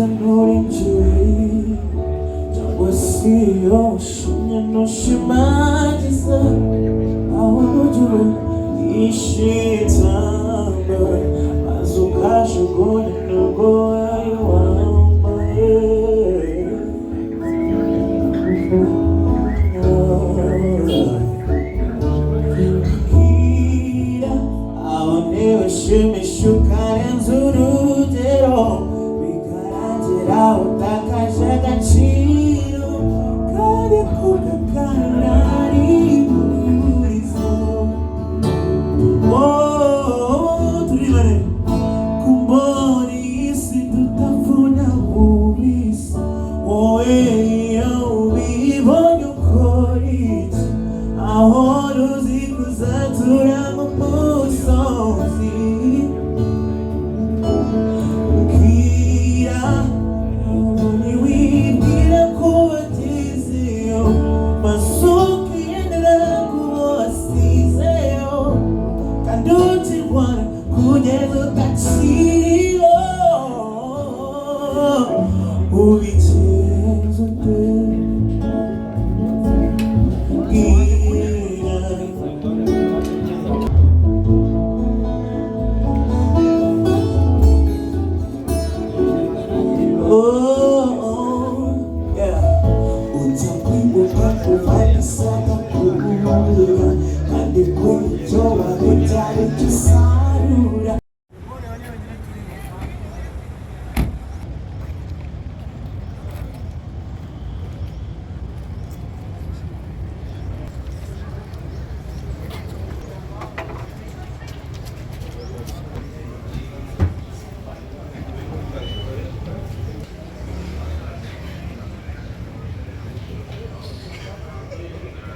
Sanuri Wasio Shinya no Shimagiza Aonoju Ishitamba Azuka Shugoni Nugo Ayuamba Hira Aonewa Shimi Shukaren Zurudero Utakajaga chiro kare kukakanari bulizo tulibane kumboni isi tutafuna ubisi ya ubibonye ukoriti aho ruzikuzatura mu musozi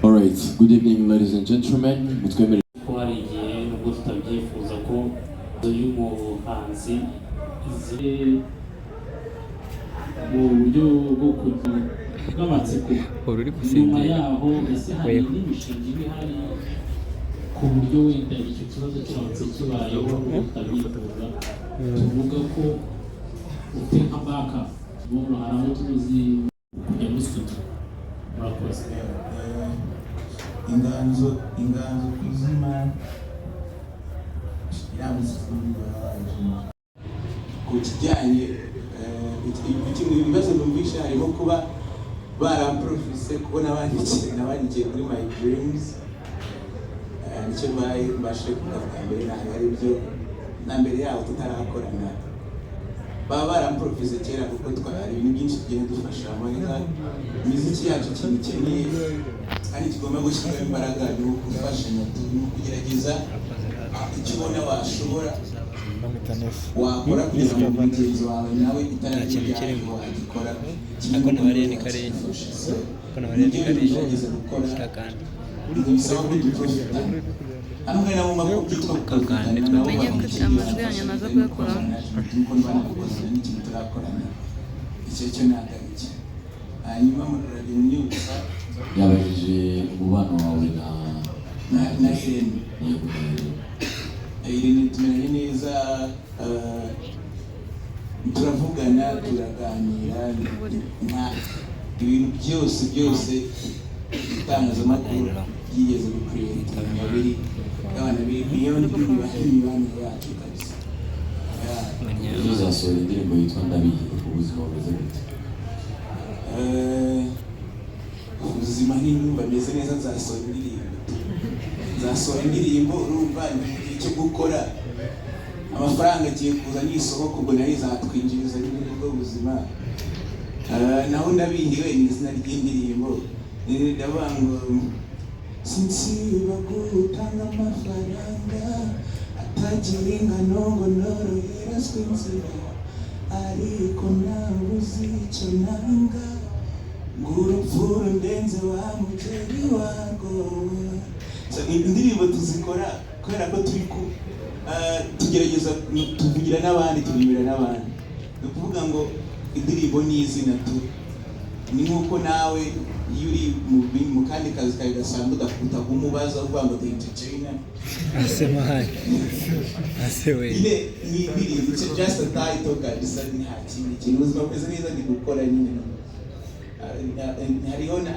Alright, good evening ladies and gentlemen. Twarigiye nubwo tutabyifuza ko y'umuhanzi izire mu buryo bwo bw'amatsiko nyuma yaho ese hari n'imishinga iba ihari ku buryo wenda icyo kibazo kiramutse kibayeho tutabyifuza tuvuga ko ufite nka baka umuntu hari abo tuzi kujya muri studio murakoze inganzo kuzima ku kijyanye ibibazo numvisha harimo kuba baramprofise kubona nabandikiye kuri my dreams nicyo mbashe kugaruka mbere ntabwo ari byo na mbere yaho tutarakorana baba baramprofise kera kuko twari ibintu byinshi tugenda dufashamo reka imiziki yacu ikintu ikeneye kandi kigomba gushyiramo imbaraga yo gufashanya kugerageza icyo ubona washobora wakora kugira ngo mugenzi wawe nawe itaragiye wagikora ako nabareni kareni gerageza gukora bisaba ko duprofita hamwe nabo makubyitwa kakandi tumenye ko amajwi yanyu naza kuyakora nuko banakoze n'ikintu turakorana icyo ntagarike hanyuma murarage nyibutsa yabajije umubano wawe na Irene tumenye neza turavugana turaganira ibintu byose itangazamakuru yigeze gucreate abiri abana biyond imibanire yacu kabisa uzasohora indirimbo yitwa Ndabiye ubuzima bumeze gute ubuzima n'imyumba bimeze neza nzasohora indirimbo urumva icyo gukora amafaranga agiye kuza n'isoko ubwo nayo izatwinjiriza n'ubundi bwo buzima naho ndabihiwe ni izina ry'indirimbo ndavuga ngo sinsiba gutanga amafaranga atagira ingano ngo norohera inzira ariko nabuze icyo nanga ngo urupfu rundenze wa mugeri warwo indirimbo tuzikora kubera ko turi tugerageza tuvugira n'abandi turimbira n'abandi ni ukuvuga ngo indirimbo ni izina tu ni nk'uko nawe iyo uri mu kandi kazi kawe gasanzwe utaguma ubaza uvuga ngo the entertainer asema hai asewe it's just a title kabisa, nta kindi kintu. Ubuzima bumeze neza ndi gukora nyine,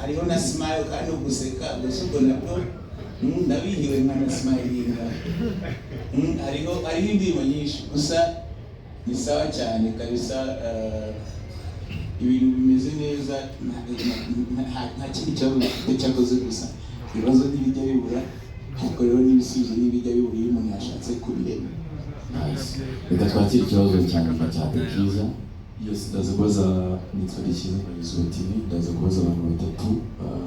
hariho na smile kandi uguseka gusa ubwo nabwo ndabihiwe nkana smilinga. hariho indirimbo nyinshi gusa ni sawa cyane kabisa, ibintu bimeze neza, nta kindi kibazo gifite cyakoze gusa ibibazo ntibijya bibura, ariko rero n'ibisubizo ntibijya bibura iyo umuntu yashatse kubireba. Reka twakire ikibazo cya nyuma cya Tekiza. Yes, ndaza kubaza nitwa Tekiza Marizo TV, ndaza kubaza abantu batatu,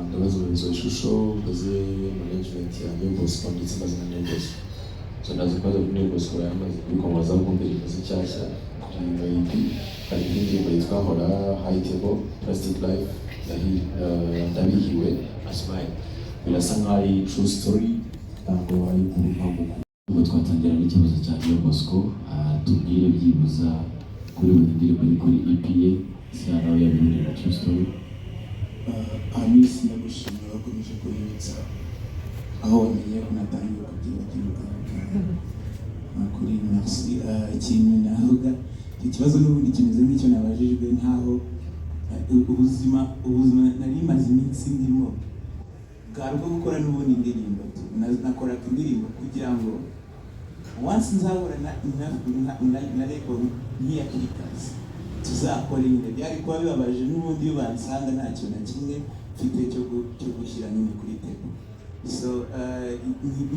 ndabaza umuyobozi wa Ishusho, mbaze management ya New Bosco ndetse mbaze na New Bosco. So ndaza kubaza kuri New Bosco yamaze kubikomeza ko mbere imaze nshyashya kuri EP, hari indirimbo yitwa Hora, High Table, Plastic Life, ndabihiwe, Asmile. Birasa nk'aho ari true story, ntabwo ari kuruhambuka. Ubwo twatangira n'ikibazo cya New Bosco, tubwire byibuza kuri buri ndirimbo iri kuri EP ye, si hano yabiboneye na true story. Amisi ndagushimira bakomeje kunyibutsa aho wamenye ko natangiye kubyibagirwa kuri merci. Ikintu navuga ikibazo n'ubundi kimeze nk'icyo nabajijwe, ntaho ubuzima nari maze iminsi ndimo bwari bwo gukora n'ubundi indirimbo. Nakoraga indirimbo kugira ngo once nzahura na reko nk'iya Kickers tuzakora nyine. Byari kuba bibabaje n'ubundi iyo bansanga nta kintu na kimwe mfite cyo gushyira nyine kuri table. So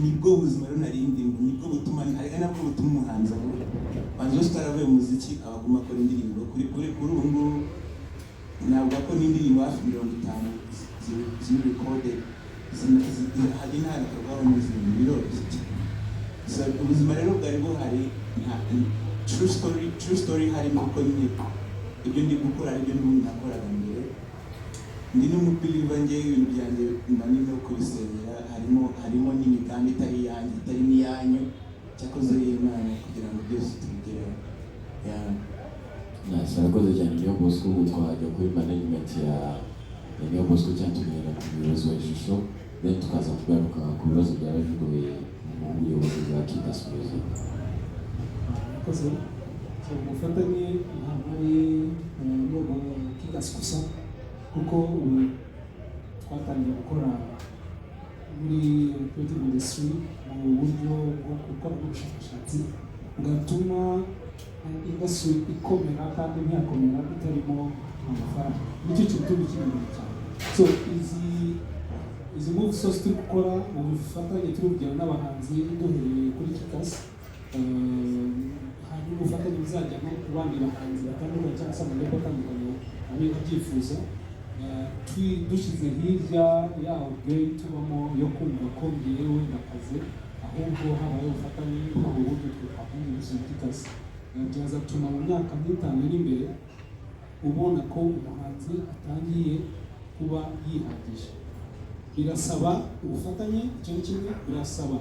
nibwo buzima rero nari ndimo, nibwo butuma nabwo butuma umuhanzi abantu bose utaravuye mu muziki abaguma akora indirimbo. Kuri ubu ngubu ntabwo akora indirimbo hafi 50 ziri recorded, hari n'ahakorwaho n'izindi biroroshye. So ubuzima rero bwari buhari, true story harimo uko nyine ibyo ndi gukora aribyo n'ubundi nakoraga mbere. Ndi n'umupiliva njyewe ibintu byanjye manini no kubisengera, harimo n'imigambi itari iyanjye itari n'iyanyu, cyakoze y'Imana kugira ngo byose tubigereho. Arakoze cyane New Bosco. Ubu twajya kuri management ya New Bosco cyangwa tugenda ku buyobozi wa Ishusho, then tukaza kugaruka ku bibazo byarajuguye mu buyobozi bwa Kickers Music. Akoze ubufatanye ntabwo ari urwego Kickers gusa, kuko twatangiye gukora muri creative industry mu buryo bwo gukora ubushakashatsi bwatuma industry ikomera kandi ntiyakomera itarimo amafaranga. Nicyo kintu tubikeneye cyane. So izi move zose turi gukora mu bufatanye turi kugirana n'abahanzi duhereye kuri Kickers, hari ubufatanye buzajyamo ku bandi bahanzi batandukanye cyangwa se amalebo atandukanye abiga byifuza, dushyize hirya yaho gate tubamo yo kumva ko ngewe nakaze, ahubwo habaye ubufatanye mu buryo twakunze gusinya Kickers. Byazatuma mu myaka nk'itanu iri imbere ubona ko umuhanzi atangiye kuba yihagije. Birasaba ubufatanye, icyo ni kimwe, birasaba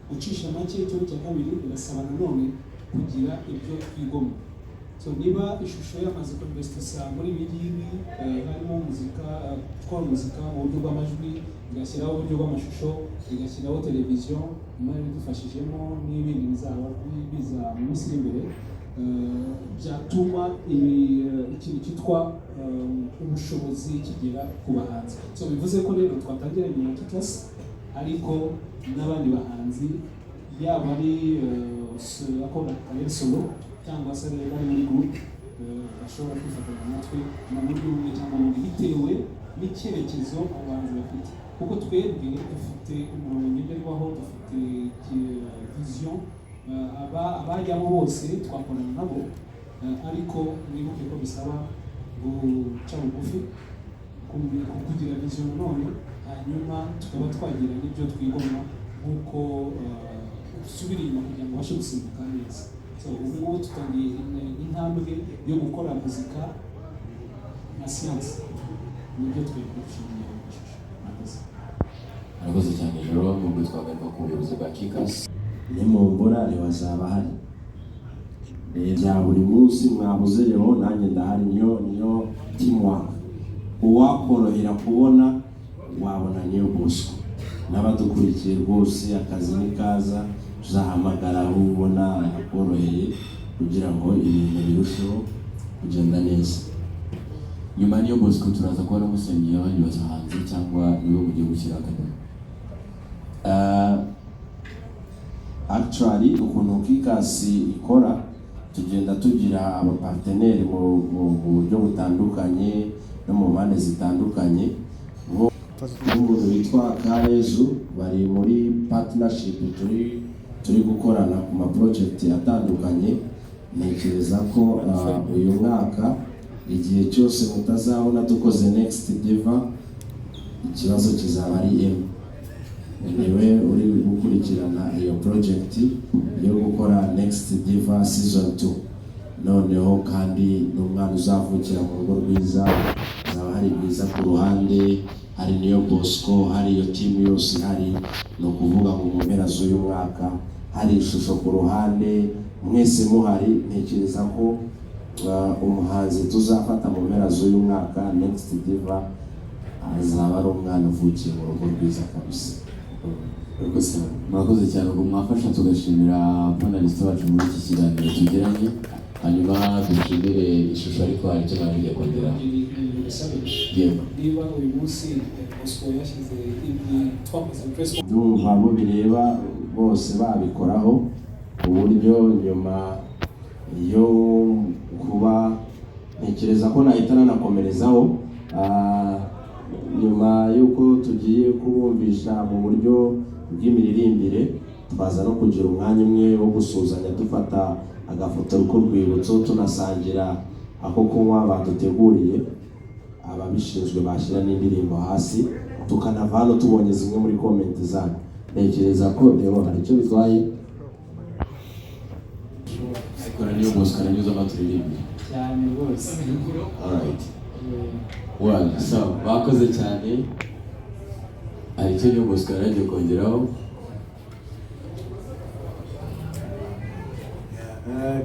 gucisha make, icyo cya kabiri, birasaba nanone kugira ibyo twigomwa. So niba Ishusho yamaze kwinvestisa muri ibi ngibi, harimo muzika, gukora muzika mu buryo bw'amajwi, igashyiraho uburyo bw'amashusho, igashyiraho televiziyo, imari idufashijemo n'ibindi bizaba biza mu minsi iri imbere, byatuma ikintu cyitwa ubushobozi kigera ku bahanzi. So bivuze ko rero twatangira nyuma Kickers, ariko n'abandi bahanzi yaba ari akora karere solo cyangwa se ari muri group bashobora kwifatanya natwe mu buryo bumwe cyangwa ubundi bitewe n'icyerekezo abahanzi bafite, kuko twebwe dufite umurongo ngenderwaho, dufite vision, abajyamo bose twakorana nabo, ariko mwibuke ko bisaba guca bugufi kugira vision none, hanyuma tukaba twagira n'ibyo twigomwa nk'uko usubira inyuma kugira ngo ubashe gusimbuka neza. So ubu ngubu tutangiye intambwe yo gukora muzika na siyansi, nibyo twebwe dushimiye Ishusho. Arakoze cyane Jerome. Ubwo twagaruka ku buyobozi bwa Kickers. Nimumbura ntibazaba hari bya buri munsi mwabuze rero nanjye ndahari, niyo teamwork. uwakorohera kubona wabona niyo Bosco. N'abadukurikiye rwose akazi ni kaza, tuzahamagara aho ubona akoroheye kugira ngo ibintu birusheho kugenda neza. Nyuma niyo Bosco turaza kubona musenyi abandi bahanzi cyangwa niwe mugiye gushyira akademi? Actually ukuntu Kikasi ikora tugenda tugira abaparteneri mu buryo butandukanye no mu mpande zitandukanye. Nk'umuntu witwa Karezu bari muri partnership turi gukorana ku ma project atandukanye. Ntekereza ko uyu mwaka igihe cyose mutazabona dukoze Next Diva ikibazo kizaba ari niwe uri gukurikirana iyo project yo gukora Next Diva season 2. Noneho kandi n'umwana uzavukira mu rugo rwiza, zaba hari bwiza ku ruhande, hari niyo Bosco, hari iyo team yose hari, no kuvuga ngo mu mpera z'uyu mwaka hari ishusho ku ruhande, mwese muhari. Ntekereza ko umuhanzi tuzafata mu mpera z'uyu mwaka Next Diva azaba ari umwana uvukiye mu rugo rwiza kabisa. Murakoze cyane ngo mwafasha tugashimira panelist bacu muri iki kiganiro tugiranye, hanyuma dushimire ishusho ariko hari icyo bagiye kongeraho. Niba uyu munsi Bosco yashyize twakoze press ndumva abo bireba bose babikoraho uburyo nyuma yo kuba ntekereza ko nahita nanakomerezaho nyuma yuko tugiye kubumvisha mu buryo bw'imiririmbire, twaza no kugira umwanya umwe wo gusuzanya dufata agafoto k'urwibutso tunasangira ako kunywa baduteguriye. Ababishinzwe bashyira n'indirimbo hasi tukanava hano tubonye zimwe muri comment zanyu. Ntekereza ko rero hari icyo bitwaye Ariko niyo Bosco aranyuza amaturirimbi cyane rwose. alright. Well, so bakoze cyane. Hari icyo niyo Bosco yaragiye kongeraho?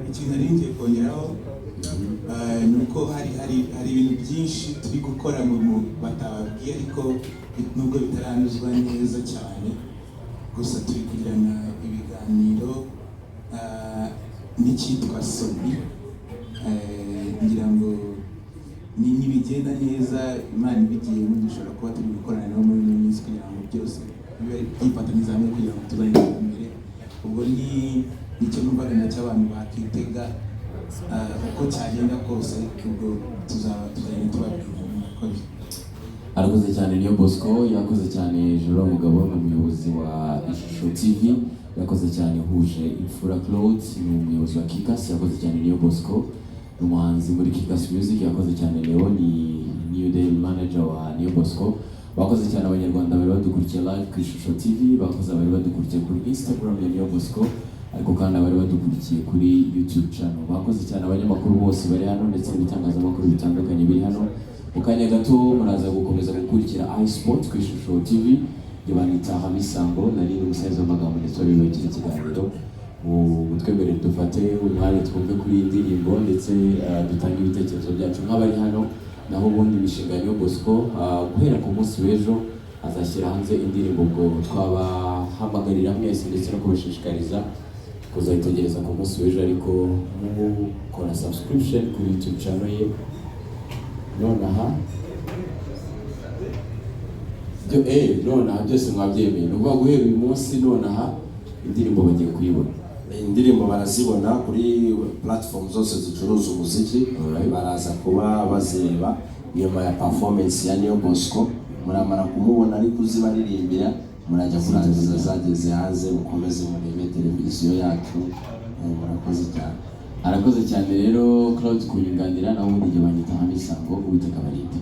Ikintu nari ngiye kongeraho ni uko hari ibintu byinshi turi gukora mu batababwiye, ariko nubwo bitaranuzwa neza cyane, gusa turi kugirana ibiganiro n'icyitwa Sony. Ngira ngo nibigenda neza Imana ibigiyemo dushobora kuba turi gukorana nabo muri ino minsi kugira ngo byose bibe byifatanyiriza hamwe kugira ngo tuzane imbere. Ubwo nicyo numvaga nacyo abantu bakitega uko cyagenda kose, ubwo tuzagenda tubabwira. Arakoze cyane niyo Bosco, yakoze cyane Joro Mugabo ni umuyobozi wa Ishusho TV, yakoze cyane Huje Imfura Claude ni umuyobozi wa Kikasi, yakoze cyane niyo Bosco ni umuhanzi muri Kikasi Music, yakoze cyane Leo ni New Day manager wa niyo Bosco. Bakoze cyane abanyarwanda bari badukurikiye live ku Ishusho TV, bakoze bari badukurikiye kuri Instagram ya niyo Bosco, ariko kandi bari badukurikiye kuri YouTube channel. Bakoze cyane abanyamakuru bose bari hano ndetse n'ibitangazamakuru bitandukanye biri hano. Mu kanya gato muraza gukomeza gukurikira iSport ku Ishusho TV. Yabanita Hamisango nari n'umusaza w'amagambo ndetse wabiwe iki kiganiro. Mutwemerere dufate umwanya twumve kuri indirimbo ndetse dutange ibitekerezo byacu nk'abari hano. Naho ubundi imishinga niyo Bosco guhera ku munsi w'ejo azashyira hanze indirimbo, ngo twabahamagarira mwese ndetse no kubashishikariza kuzayitegereza ku munsi w'ejo, ariko mukora subscription kuri YouTube channel ye. Nonaha byose mwabyemeye, ni ukuvuga guhera uyu munsi nonaha indirimbo bagiye kuyibona. Indirimbo barazibona kuri platform zose zicuruza umuziki. Baraza kuba bazireba nyuma ya performance ya niyo Bosco. Muramara kumubona ari kuzibaririmbira, murajya kurangiza zageze hanze, mukomeze murebe televiziyo yacu. Murakoze cyane. Arakoze cyane rero Claude kunyunganira, naho ubundi njye banyita Hamisango, Uwiteka abarinde.